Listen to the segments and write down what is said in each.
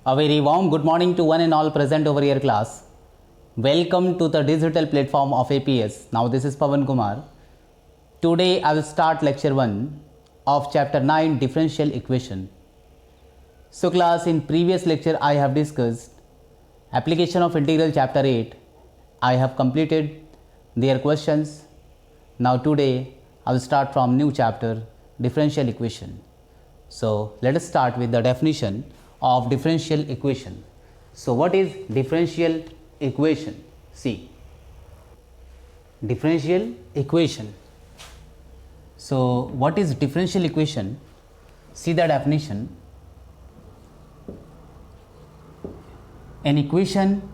A very warm good morning to one and all present over here class. Welcome to the digital platform of APS. Now this is Pavan Kumar. Today I will start lecture 1 of chapter 9 differential equation. So class, in previous lecture I have discussed application of integral chapter 8. I have completed their questions. Now today I will start from new chapter differential equation. So let us start with the definition of differential equation. So what is differential equation? See, differential equation. So what is differential equation? See the definition. An equation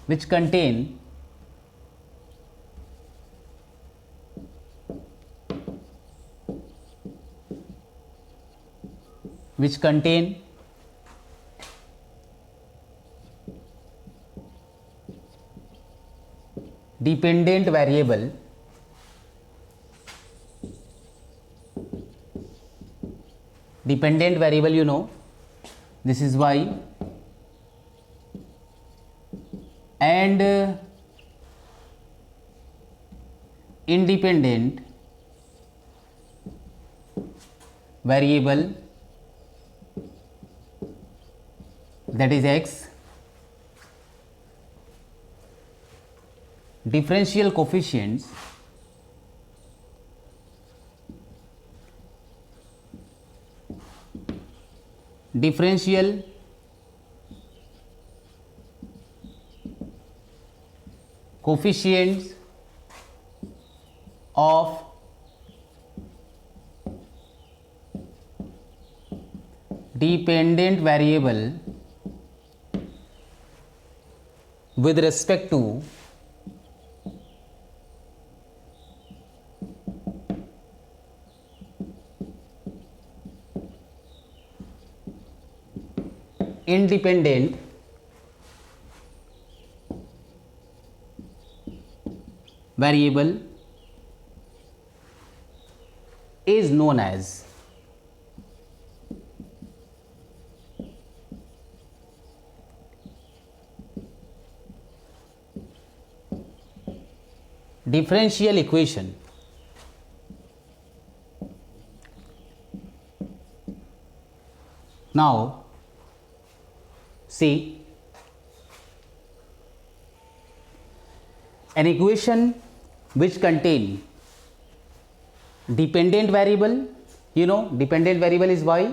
which contain dependent variable you know, this is y, and independent variable, that is x. Differential coefficients of dependent variable with respect to independent variable is known as differential equation. Now see, an equation which contain dependent variable, you know, dependent variable is y,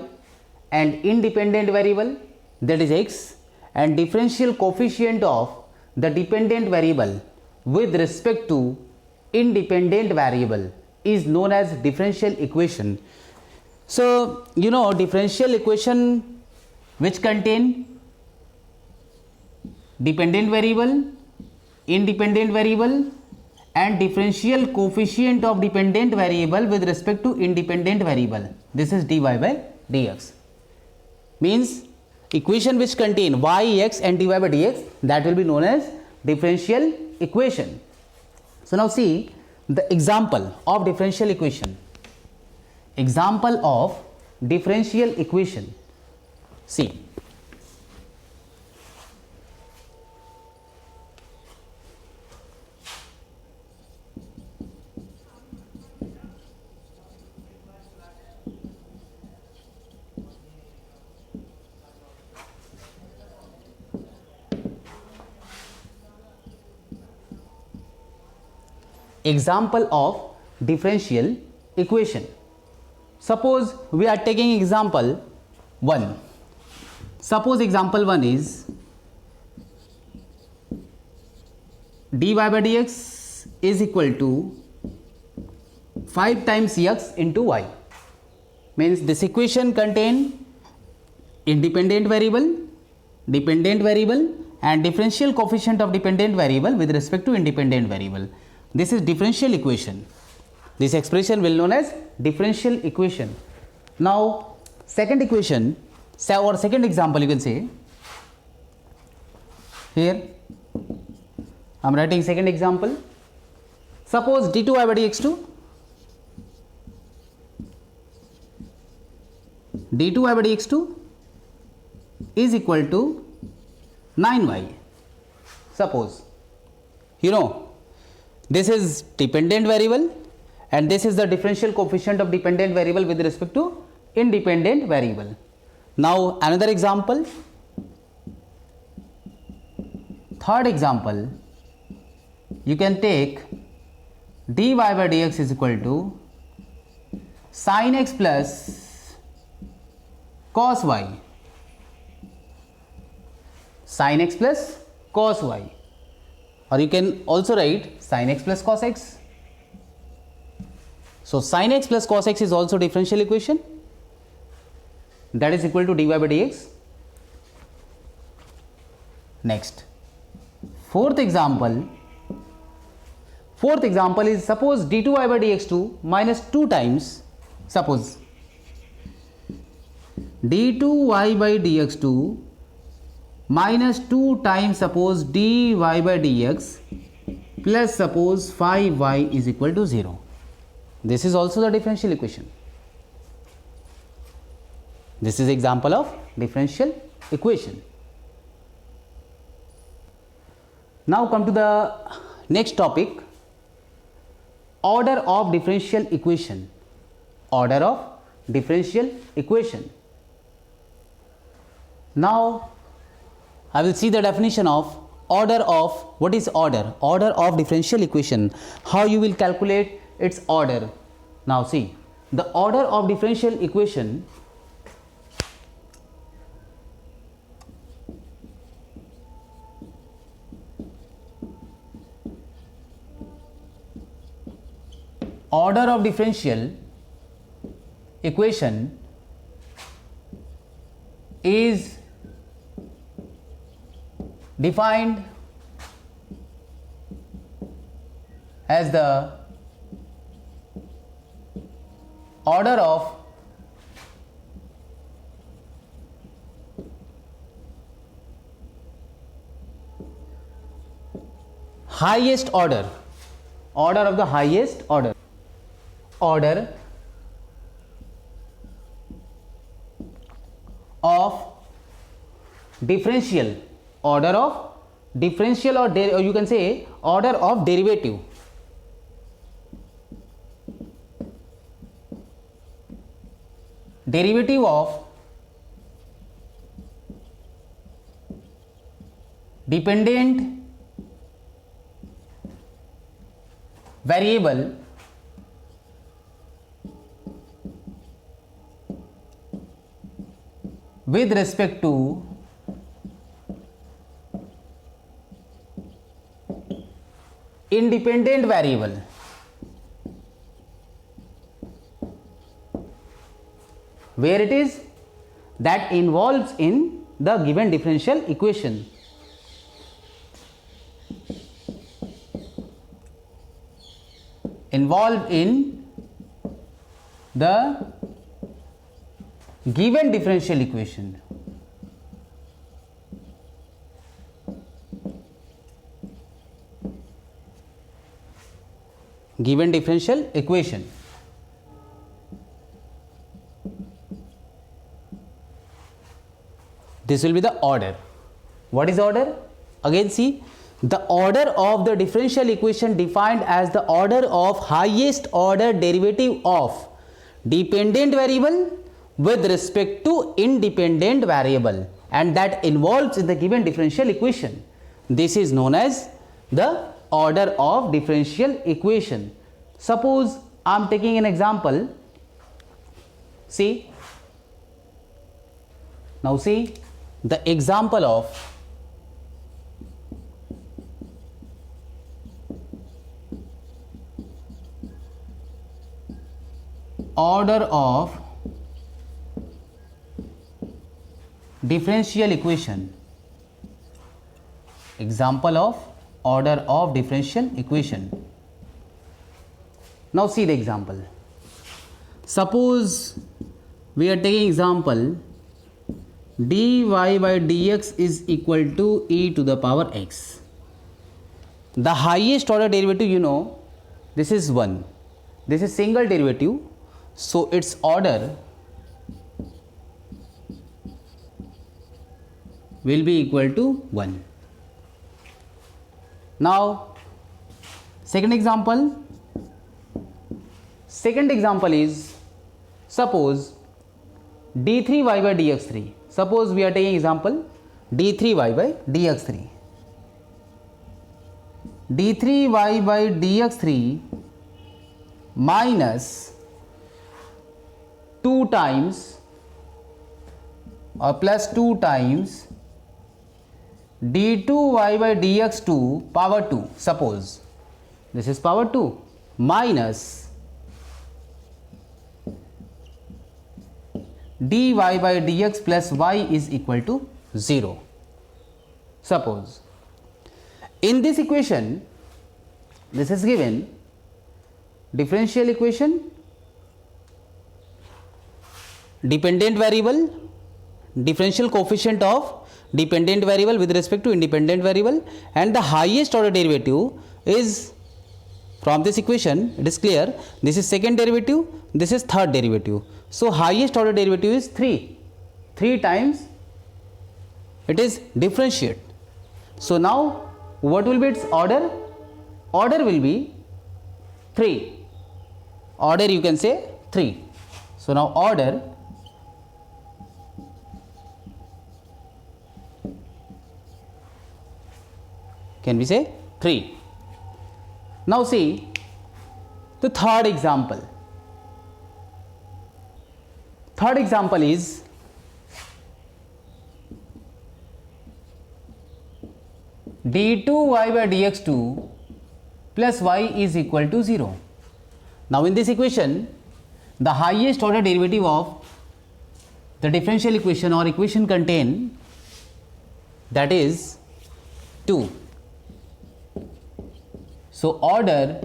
and independent variable, that is x, and differential coefficient of the dependent variable with respect to independent variable is known as differential equation. So you know, differential equation which contain dependent variable, independent variable, and differential coefficient of dependent variable with respect to independent variable, this is dy by dx. Means equation which contain y, x and dy by dx, that will be known as differential equation. So now see the example of differential equation. Example of differential equation. See, example of differential equation. Suppose we are taking example 1. Suppose example 1 is dy by dx is equal to 5 times x into y. Means this equation contain independent variable, dependent variable, and differential coefficient of dependent variable with respect to independent variable. This is differential equation. This expression will known as differential equation. Now second equation, or second example, you can say here I am writing second example. Suppose d2y by dx2 d2y by dx2 is equal to 9y. Suppose, you know, this is dependent variable and this is the differential coefficient of dependent variable with respect to independent variable. Now another example, third example, you can take dy by dx is equal to sin x plus cos y, sin x plus cos y, or you can also write sin x plus cos x. So sin x plus cos x is also differential equation, that is equal to dy by dx. Next, fourth example is, suppose d2y by dx2 minus 2 times, suppose d2y by dx2 minus 2 times, suppose dy by dx plus suppose 5y is equal to 0. This is also the differential equation. This is example of differential equation. Now come to the next topic, order of differential equation. Order of differential equation. Now I will see the definition of order of, what is order? Order of differential equation. How you will calculate its order? Now see, the order of differential equation is defined as the order of highest order, order of the highest order, order of differential, order of differential, or you can say order of derivative. Derivative of dependent variable with respect to independent variable. Where it is that involves in the given differential equation. Involved in the given differential equation. Given differential equation. This will be the order. What is order? Again see, the order of the differential equation defined as the order of highest order derivative of dependent variable with respect to independent variable, and that involves in the given differential equation. This is known as the order of differential equation. Suppose I am taking an example. See, now see the example of order of differential equation. Example of order of differential equation. Now see the example. Suppose we are taking example dy by dx is equal to e to the power x. The highest order derivative, you know, this is 1. This is single derivative, so its order will be equal to 1. Now second example is, suppose d3y by dx3. Suppose we are taking example d3y by dx3. d3y by dx3 minus 2 times or plus 2 times d2y by dx2 power 2. Suppose this is power 2 minus dy by dx plus y is equal to 0. Suppose in this equation, this is given differential equation, dependent variable, differential coefficient of dependent variable with respect to independent variable, and the highest order derivative is from this equation. It is clear, this is second derivative, this is third derivative. So highest order derivative is 3 times it is differentiate. So now what will be its order? Order will be 3. Order you can say 3. So now order can we say 3. Now see the third example. Third example is d2y by dx2 plus y is equal to 0. Now in this equation, the highest order derivative of the differential equation or equation contain, that is 2. So order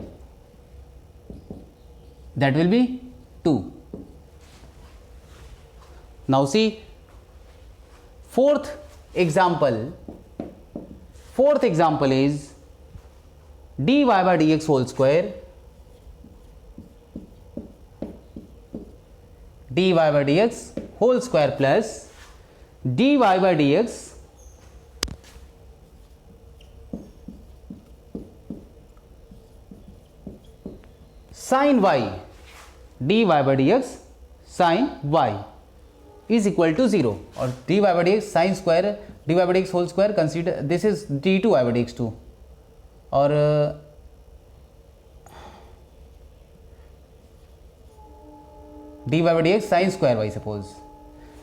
that will be 2. Now see fourth example is dy by dx whole square, dy by dx whole square plus dy by dx sin y, dy by dx sin y is equal to 0, or dy by dx sin square dy by dx whole square, consider this is d2 by dx2, or dy by dx sin square y suppose,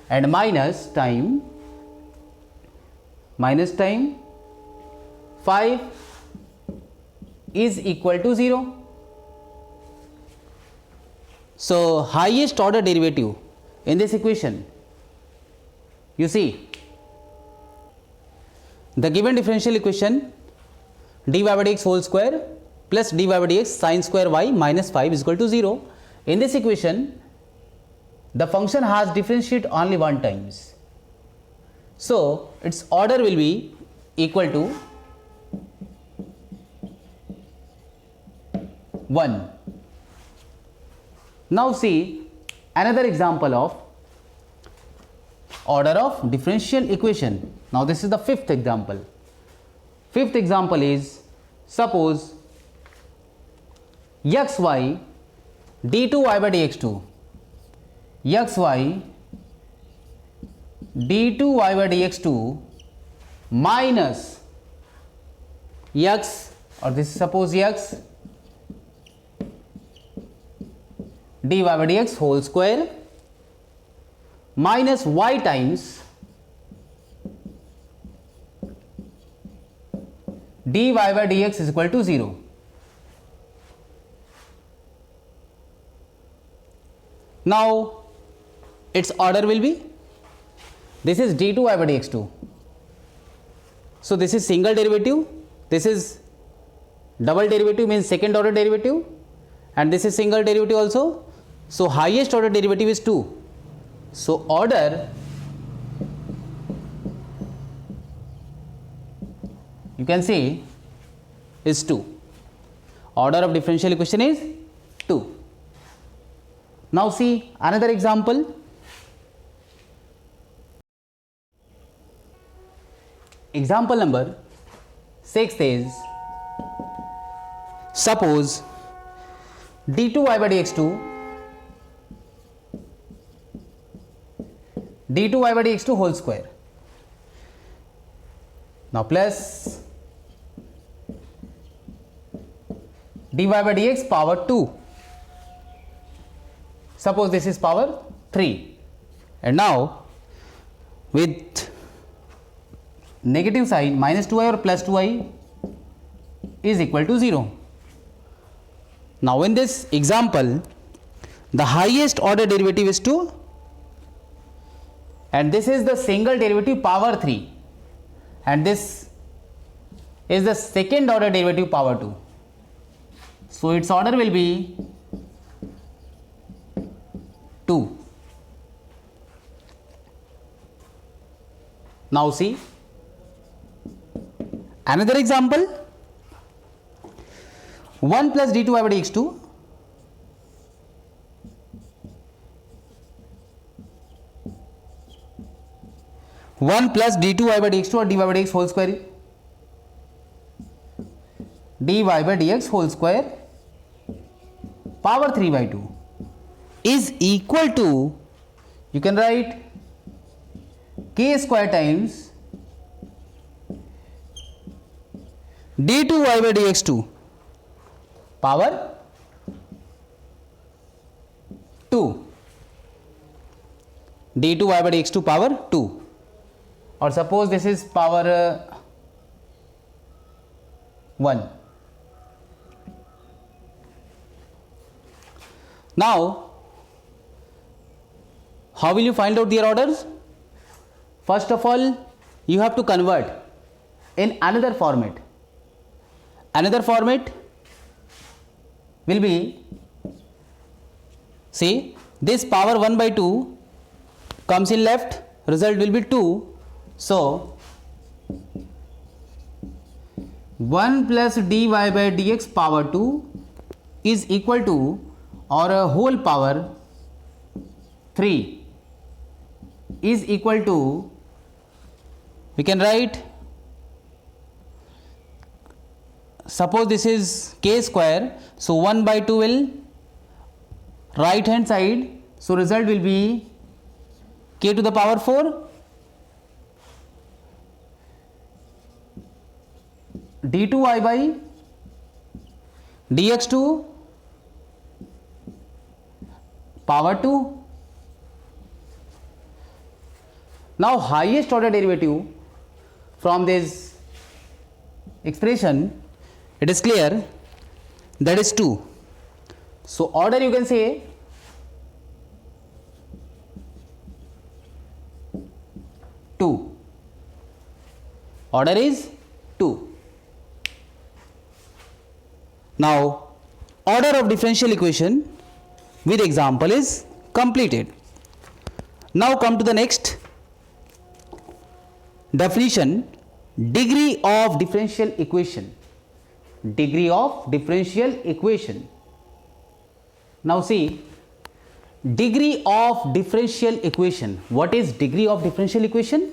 and minus time 5 is equal to 0. So highest order derivative in this equation, you see the given differential equation dy by dx whole square plus dy by dx sin square y minus 5 is equal to 0. In this equation, the function has differentiate only one times. So its order will be equal to 1. Now see another example of order of differential equation. Now this is the fifth example. Fifth example is, suppose xy d2y by dx2, xy d2y by dx2 minus x, or this is suppose x dy by dx whole square minus y times dy by dx is equal to 0. Now its order will be, this is d2y by dx2. So this is single derivative, this is double derivative means second order derivative, and this is single derivative also. So highest order derivative is 2. So order you can see is 2. Order of differential equation is 2. Now see another example. Example number 6 is, suppose d2y by dx2 whole square, now plus dy by dx power 2, suppose this is power 3, and now with negative sign minus 2i or plus 2i is equal to 0. Now in this example the highest order derivative is 2 and this is the single derivative power 3 and this is the second order derivative power 2. So its order will be 2. Now see another example, 1 plus d2y by dx2 1 plus d2y by dx2 or dy by dx whole square, dy by dx whole square power 3 by 2 is equal to, you can write k square times d2y by dx2 power 2, d2y by dx2 power 2, or suppose this is power 1. Now how will you find out their orders? First of all you have to convert in another format. Another format will be, see this power 1 by 2 comes in left, result will be 2. So 1 plus dy by dx power 2 is equal to, or a whole power 3 is equal to, we can write, suppose this is k square, so 1 by 2 will right hand side, so result will be k to the power 4 d2y by dx2 power 2. Now highest order derivative from this expression, it is clear, that is 2. So order you can say two. Order is 2. Now order of differential equation with example is completed. Now come to the next definition, degree of differential equation. Degree of differential equation. Now see, degree of differential equation. What is degree of differential equation?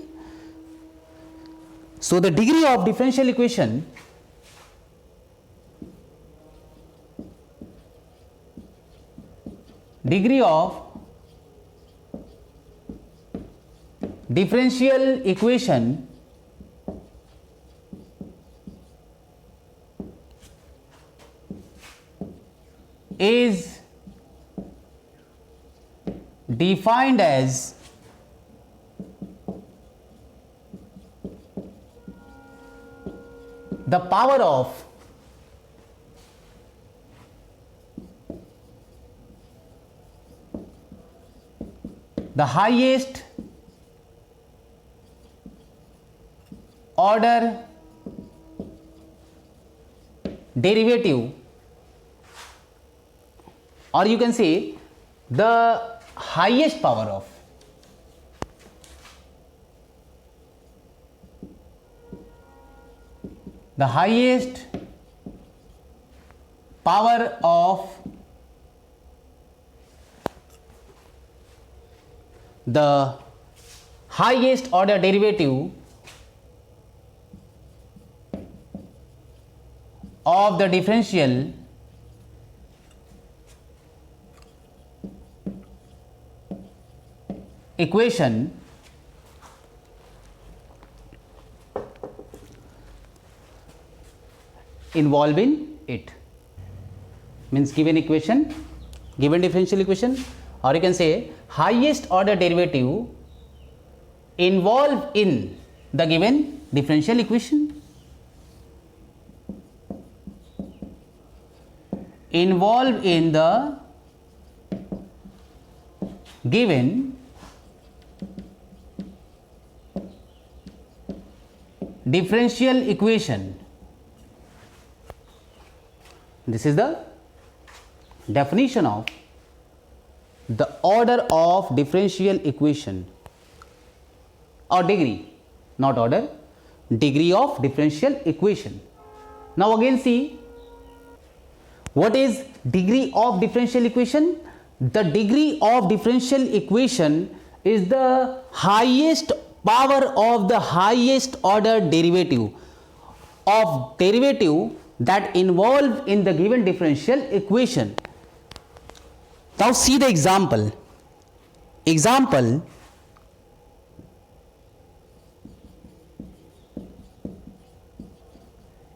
So the degree of differential equation degree of differential equation is defined as the power of the highest order derivative, or you can say the highest power of the highest power of the highest order derivative of the differential equation involved in it. Means given equation, given differential equation, or you can say highest order derivative involved in the given differential equation. Involved in the given differential equation. This is the definition of the order of differential equation, or degree, not order, degree of differential equation. Now again see, what is degree of differential equation? The degree of differential equation is the highest power of the highest order derivative that involved in the given differential equation. Now see the example.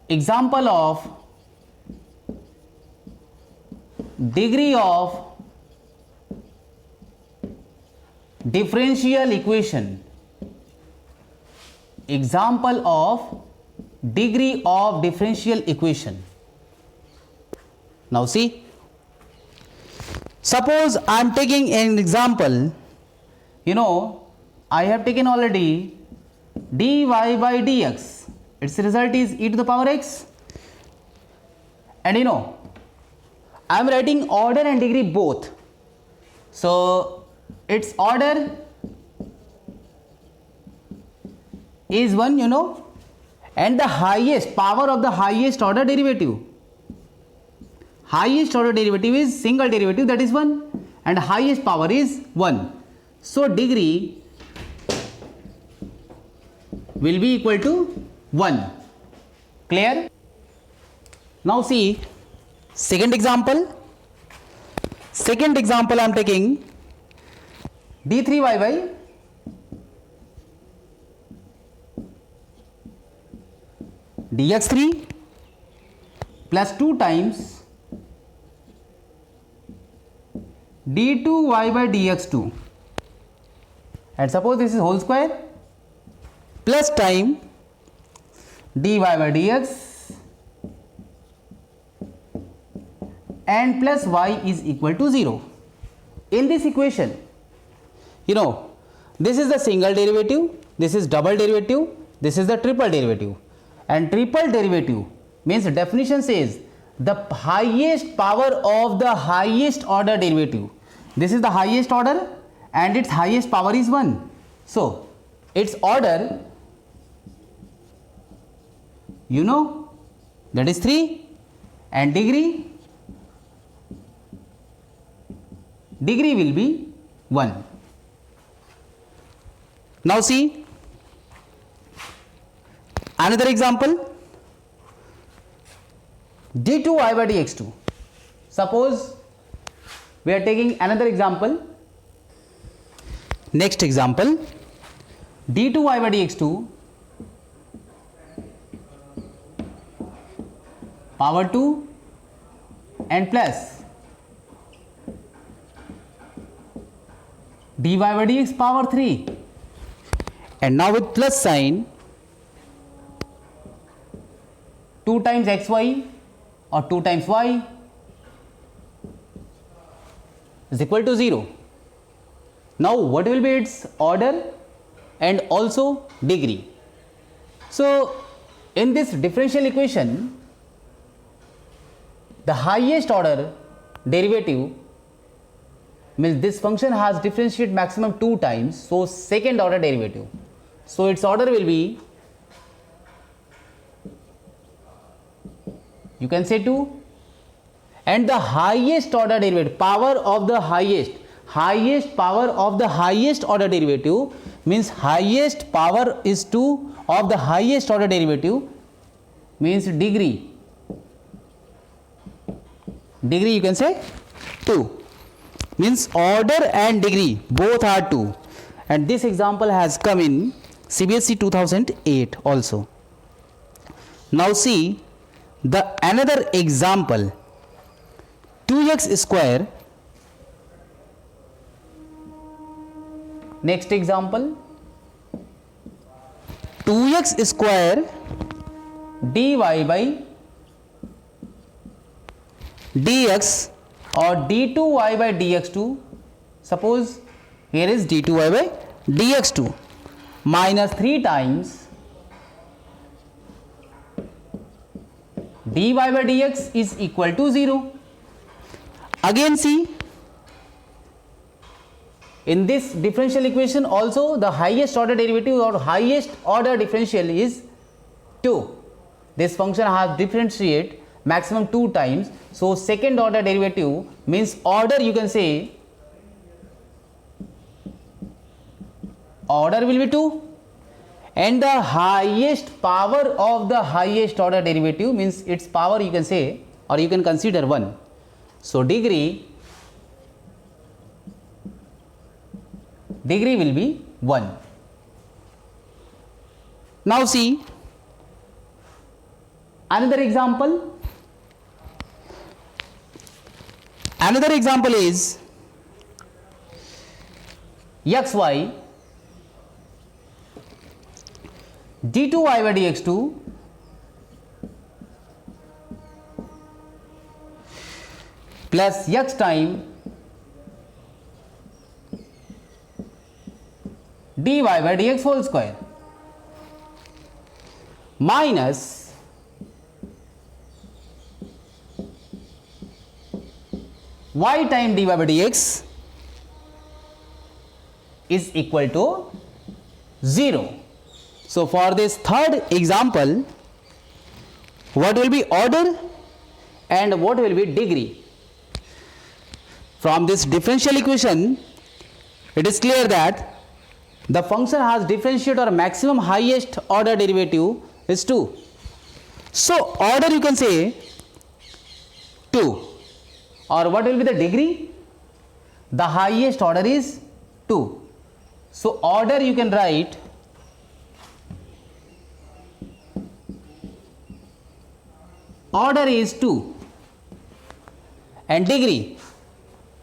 Example of degree of differential equation. Example of degree of differential equation. Now see, suppose I am taking an example. I have taken already dy by dx. Its result is e to the power x. And I am writing order and degree both. So its order is 1, and the highest power of the highest order derivative. Highest order derivative is single derivative, that is 1, and highest power is 1. So degree will be equal to 1. Clear? Now see, second example. Second example I am taking d3y by dx3 plus 2 times d2y by dx2, and suppose this is whole square plus time dy by dx and plus y is equal to 0. In this equation, this is the single derivative, this is double derivative, this is the triple derivative, and triple derivative means definition says the highest power of the highest order derivative. This is the highest order and its highest power is 1. So its order that is 3, and degree will be 1. Now see another example, d2y by dx2. Suppose we are taking another example. Next example, d2y by dx2 power 2 and plus dy by dx power 3, and now with plus sign 2 times xy or 2 times y is equal to 0. Now what will be its order and also degree? So in this differential equation, the highest order derivative means this function has differentiate maximum 2 times, so second order derivative. So its order will be, you can say 2, and the highest order derivative, power of the highest power of the highest order derivative means highest power is 2 of the highest order derivative means degree Degree you can say 2. Means order and degree both are 2. And this example has come in CBSE 2008 also. Now see the another example, 2x square. Next example, 2x square dy by dx or d2y by dx2. Suppose here is d2y by dx2 minus 3 times dy by dx is equal to 0. Again see, in this differential equation also the highest order derivative or highest order differential is 2. This function has differentiate maximum 2 times. So second order derivative means order, you can say order will be 2, and the highest power of the highest order derivative means its power, you can say, or you can consider 1. So degree will be 1. Now see another example. Another example is xy d2y by dx2 plus x time dy by dx whole square minus y time dy by dx is equal to 0. So for this third example, what will be order and what will be degree? From this differential equation, it is clear that the function has differentiate or maximum highest order derivative is 2. So order, you can say 2. Or what will be the degree? The highest order is 2. So order you can write order is 2, and degree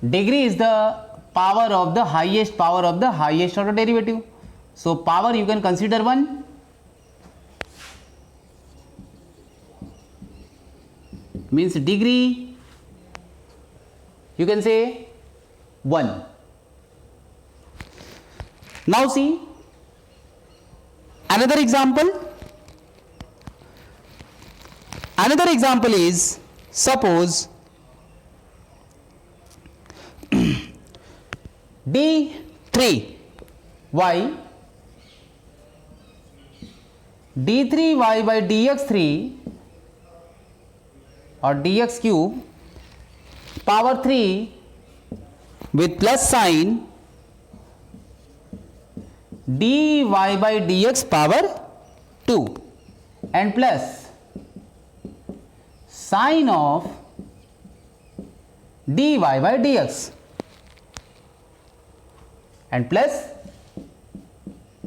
is the power of the highest order derivative. So power you can consider 1, means degree you can say 1. Now see another example. Another example is, suppose d3y by dx3 or dx cube power 3 with plus sign dy by dx power 2 and plus sine of dy by dx and plus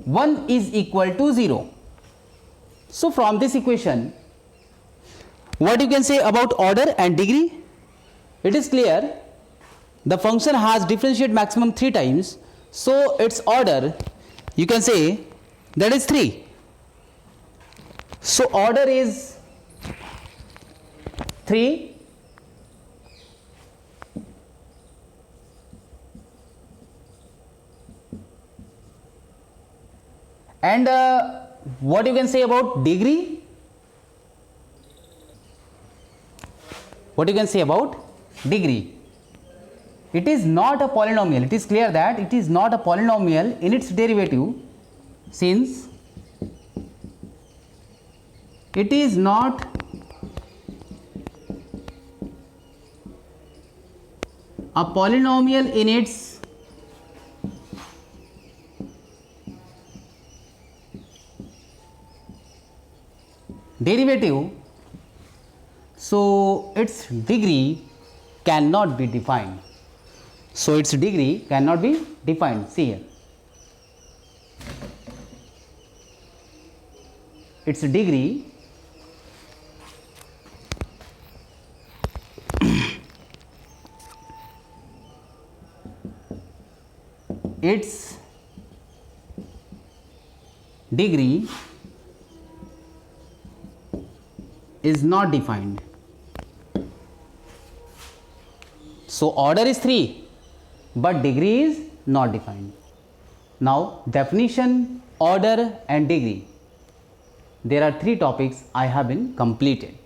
1 is equal to 0. So from this equation, what you can say about order and degree? It is clear the function has differentiate maximum 3 times, so its order you can say that is 3. So order is 3, and what you can say about degree? What you can say about degree? It is not a polynomial. It is clear that it is not a polynomial in its derivative, since it is not a polynomial in its derivative, so its degree cannot be defined. So its degree cannot be defined. See here. Its degree its degree is not defined. So order is 3, but degree is not defined. Now definition, order and degree. There are 3 topics I have been completed.